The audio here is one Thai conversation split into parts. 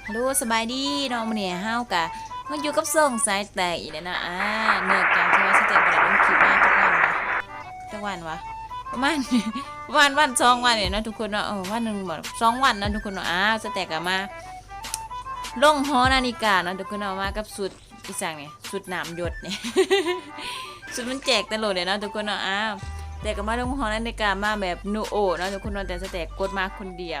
ฮัลโหลสบายดีน้องมื้อนี้เฮากะมาอยู่กับส่งสายแตกอีกแล้วนะเนื่องจากที่ว่าสเต็ปบ่ได้ลงคลิปมาจักวันวะประมาณประมาณวัน2วันเนี่ยเนาะทุกคนเนาะวันหนึงบ่2วันนะทุกคนเนาะสเต็กก็มาลงหอนาฬิกาเนาะทุกคนเนาะมากับสุดอีสังนี่สุดน้ำหยดนี่ สุดมันแจกตลอดเลยเนาะทุกคนเนาะแต่ก็มาลงหอนาฬิกามาแบบนูโอเนาะทุกคนเนาะแต่สเต็กกดมาคนเดียว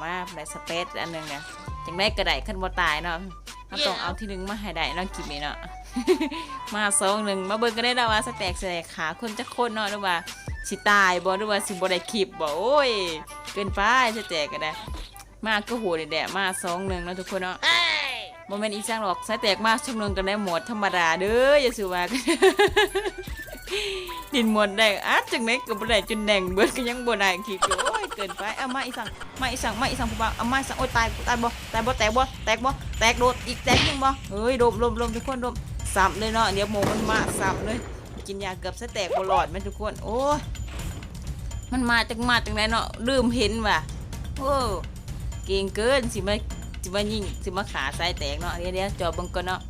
มาได้สเปซอันนึงเนี่ยจังได้กระไดขั้นบ่ตายเนาะเราต้องเอาที่หนึ่งมาให้ได้เนาะกินนี่เนาะ มา2-1มาเบิ่งกันได้แล้วว่าสแต็กขาคนจะคนเนาะหรือว่าสิตายบ่หรือว่าสิบ่ได้คลิปบ่โอ้ยเกินไปสแต็กก็ได้มาก็โหดแดะมา2-1เนาะทุกคนเนาะบ่แม่นอีจังหรอกสแต็กมา2-1กันได้หมดธรรมดาเด้ออย่าสิว่ากัน ดินหมดได้จังได๋ก็บ่ได้จนแดงเบิดก็ยังบ่ได้คลิปโอ้ยเกินไปมาอีสังผู้บ่าวมาอีสังโอ้ยตายบ่แตกบ่แตกโดดอีกแตกยังบ่เฮ้ยลมทุกคนลมสับเลยเนาะเดี๋ยวโมมันมาสับเลยกินยาเกือบสแตกบ่รอดแม่ทุกคนโอ้ยมันมาจังไดเนาะลืมเห็นว่ะโอ้เก่งเกินสิมายิงสิมาขาสายแตกเนาะเดี๋ยวจอบเบิ่งก่อนเนาะ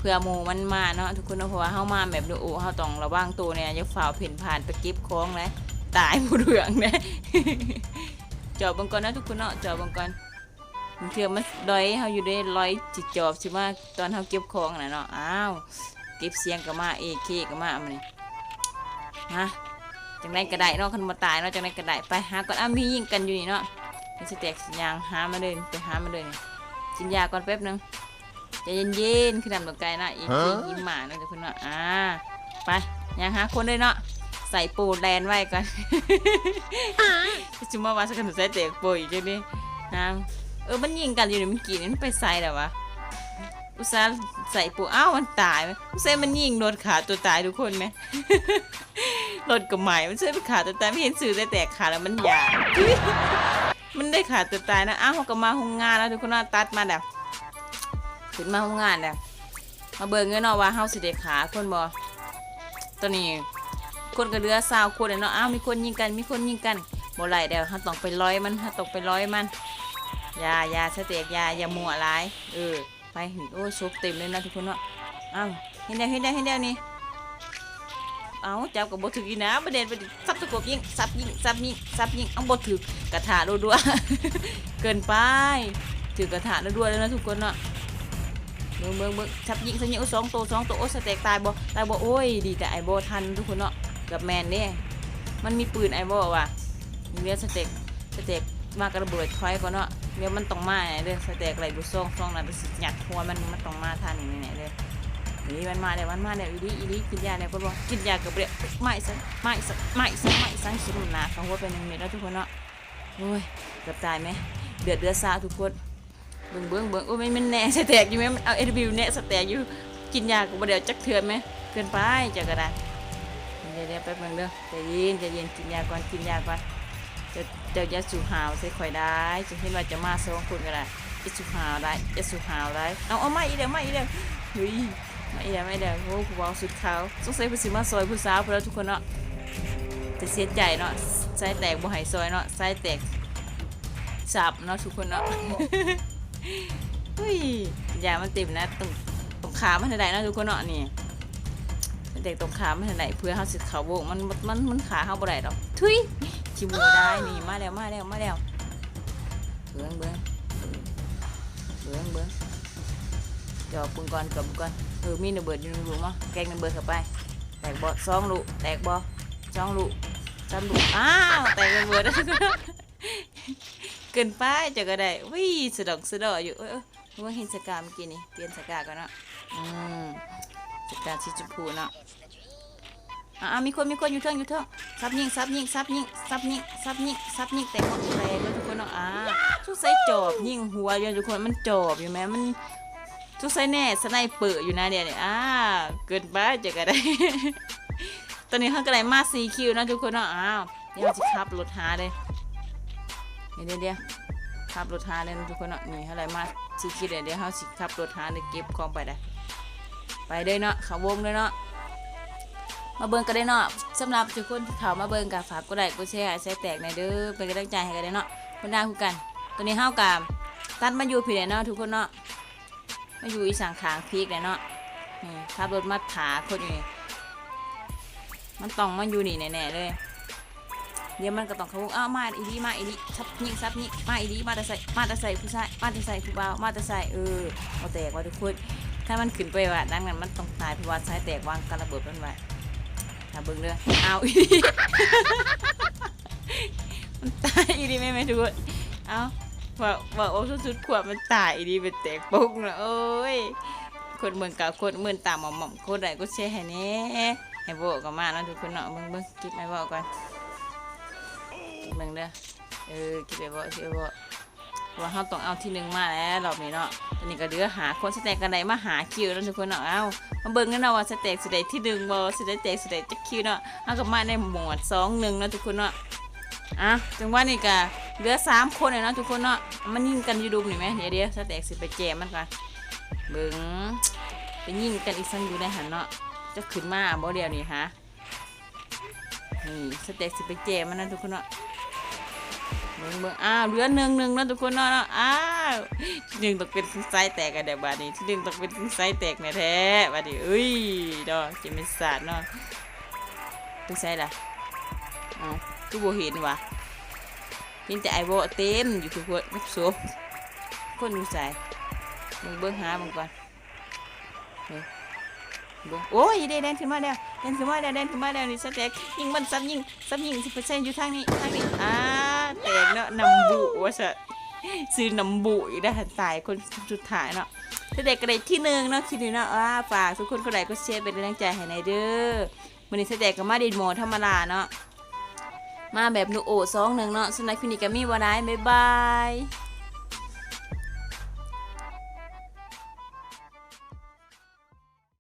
เพื่อโมมันมาเนาะทุกคนเนาะเพราะว่าเฮามาแบบดูเฮาต้องระวังตัวเนี่ยอย่าฝ่าเพ่นผ่านไปเก็บของเลยตายหมดเรื่องเด้ จอบเบิ่งก่อนนะทุกคนเนาะจอบเบิ่งก่อนเทื่อมันลอยเฮาอยู่ได้ลอยจิจอบสิมาตอนเฮาเก็บของน่ะเนาะเก็บเสียงก็มาเคก็มามื้อนี้ฮะจังได๋ก็ได้เนาะคันบ่ตายเนาะจังได๋ก็ได้ไปหาก่อนมียิงกันอยู่นี่เนาะสิแตกสิยางหามาเลยไปหามาเลยนี่กินยาก่อนแป๊บนึงใจเย็นๆคือน้ำตกไก่นะอีกยิ้มหมาเนาะทุกคนเนาะไปยางหาคนเลยเนาะใส่ปูแลนไว้ก่อน จุมาว่าสักขนมใส่แตกโปอีกจังดินะมันยิงกันอยู่นี่มันกี่นี่มันไปใส่แล้ววะอุตส่าห์ใส่ปูมันตายอุตส่าห์มันยิงโดนขาตัวตายทุกคนไหม รถกับใหม่มันใช่ไปขาตัวตายไม่เห็นสื่อได้แตกขาแล้วมันหยาบ มันได้ขาตัวตายนะเขาก็มาห้องงานแล้วทุกคนน่าตัดมาแบบขึ้นมาห้องงานแบบมาเบิ่งเงินเนาะว่าเฮาสิได้ขาคนบ่ตอนนี้คนก็เรือ20คนเนาะมีคนยิงกันบ่ไหลเดี๋ยวเฮาต้องไปร้อยมันยาสเต็กยามัวหลายไปโอ้ยซุปเต็มเลยนะทุกคนเนาะเห็นแล้วนี่จับกับบ่ถึกอีนะประเด็นไปซับตะกบยิงซับยิงบ่ถึกกระถารัวๆ เกินไปถือกระถารัวๆแล้วนะทุกคนเนาะเบิ่งซับยิง2ตัวโอ้สเต็กตายบ่โอ้ยดีแต่ไอ้บ่ทันทุกคนเนาะกับแมนเด้มันมีปืนไอ้บ่ว่ะเดี๋ยวสเต็กมากระเบิดถอยก่อนเนาะเดี๋ยวมันต้องมาเด้อสเต็กไหลดูซ่องนั้นไปสิหยัดหัวมันต้องมาทันนี่เด้อนี่มันมาแล้วอีดีกินยาแล้วก็บอกกินยากับเรียไม่สังคิดหนาเขาว่าเป็นอย่างนี้แล้วทุกคนเนาะโอ้ยเกือบตายไหมเดือดซาทุกคนเบิ่งโอ้ยมันแน่สแต็กอยู่ไหมมันเอาวิวแน่สแต็กอยู่กินยากับเดี๋ยวจักเถื่อนไหมเกินไปจักกระดาษเดี๋ยวแป๊บนึงเด้อใจเย็นกินยาก่อนจะยาสูหาวใส่ข่อยได้จะเห็นว่าจะมา2คนก็ได้ยาสูหาวได้เอามาอีเด้อเฮ้ยไม่ได้โอ้ผู้บ่าวสุดขาวสงสัยเพิ่นสิมาซอยผู้สาวเพิ่นแล้วทุกคนเนาะจะเสียใจเนาะสายแตกบ่ให้ซอยเนาะสายแตกสับเนาะทุกคนเนาะ เฮ้ยยามันเต็มนะตรงขามันได้เนาะทุกคนเนาะนี่แตกตรงขามันได้เพื่อเฮาสิเข้าวงมันขาเฮาบ่ได้ดอกทุยชิมูได้นี่มาแล้วเบิ่งจอบปืนก่อนมีระเบิดอยู่ในรูมั้งแกงระเบิดเข้าไปแตกบ่2ลูกแตกบ่2ลูก3ลูกแตกระเบิด เกินไปจะก็ได้วิสะดอกอยู่ว่าเห็นสกาเมื่อกี้นี่เปลี่ยนสกาก่อนเนาะสกาสีชมพูเนาะมีคนอยู่เทิงซับยิงแต่หมดแรงแล้วทุกคนเนาะทุกไซจอบยิงหัวอยู่ทุกคนมันจอบอยู่ไหมมันทุกไซแน่สไนเปอร์อยู่นะเดี๋ยวนี้เกินไปจะก็ได้ ตอนนี้เขาก็ได้มา4คิวนะทุกคนเนาะเดี๋ยวจะขับรถหาเลยเดี๋ยวขับรถหาเลยนะทุกคนเนาะนี่เขาได้มา4คิวเดี๋ยวเขาสิขับรถหาเลยเก็บของไปได้ไปเลยเนาะเขาวงเลยเนาะมาเบิ่งกันได้เนาะสำหรับทุกคนที่เขามาเบิ่งกับฝากกดไลค์กดแชร์ใส่แตกในเด้อเป็นกำลังใจให้กันได้เนาะคนด่าคุยกันตอนนี้เฮากับ ตัดมาอยู่พี่เนาะทุกคนเนาะมาอยู่อีสานขางพีกเลยเนาะนี่ขับรถมาถาคนอยู่นี่มันต้องมันอยู่นี่แน่ๆเลยเดี๋ยวมันก็ต้องเขาอ้าวมาอีดีมาอีดีซับยิงมาอีดีมาแต่ใส่ผู้ชายมาแต่ใส่ผู้บ่าวมาแต่ใส่เอาแตกว่าทุกคนถ้ามันขึ้นไปว่านั่นมันต้องตายเพราะว่าสายแตกวางการระเบิดมันไว้ถ้าเบิ่งเด้อเอาอีดีมันตายอีดีไหมทุกคนเอาว่าโอ้สุดๆขวบมันตายอีดีเป็นแตกปุ๊กนะโอ้ยคนเมืองเก่าคนเมืองตามหม่อมคนใดก็แชร์ให้แน่ให้โบก็มาแล้วทุกคนเนาะเบิ่งคลิปให้โบก่อนเบิ่งเด้อคลิปให้โบว่าเขาต้องเอาที่หนึ่งมาแล้วรอบนี้เนาะตอนนี้ก็เดือหาคนสแต็กกันไหนมาหาคิวแล้วทุกคนเนาะเอามาเบิ่งกันเนาะว่าสแต็กสุดใดที่หนึ่งบ่สุดใดแตกสุดใดจักคิวเนาะเอากับมาในหมวด2-1เนาะทุกคนเนาะจังว่านี่ก็เหลือ3คนเลยเนาะทุกคนเนาะมันยิงกันอยู่ดุมนี่ไหมเดี๋ยวสแต็กสิไปแจมมันก่อนเบิ่งไปยิงกันอีกสักอยู่ในหันเนาะจะขึ้นมาบ่เดียวนี่ฮะนี่สแต็กสิไปแจมมันนะทุกคนเนาะเบิ่งเหลือ1-1เนาะทุกคนเนาะที่หนึ่งต้องเป็นไส้แตกกันเดี๋ยวบัดนี้ที่หนึ่งต้องเป็นไส้แตกแน่แท้บัดนี้ดอกจะเป็นศาสตร์เนาะเป็นไส้ล่ะกูบ่เห็นว่ะเห็นแต่ไอ้บ่เต็มอยู่ทุกคนนักโซคนดูใส่เบิ่งหาก่อนเบิ่งโอ้ยเด่นขึ้นมาแล้วนี่สแต็กยิงมันซ้ำยิง10%อยู่ทางนี้แตกเนาะนำบุว่าซะซื้อนำบุอีกได้ตายคนสุดท้ายเนาะสแต็กก็ได้ที่1เนาะคิดดูเนาะฝากทุกคนก็ได้ก็แชร์เป็นกำลังใจให้ในเด้อมื้อนี้สแต็กก็มาดินโหมธรรมดาเนาะมาแบบนูโอ2-1เนาะสำหรับคลิปนี้ก็มีบ่ได้บ๊ายบาย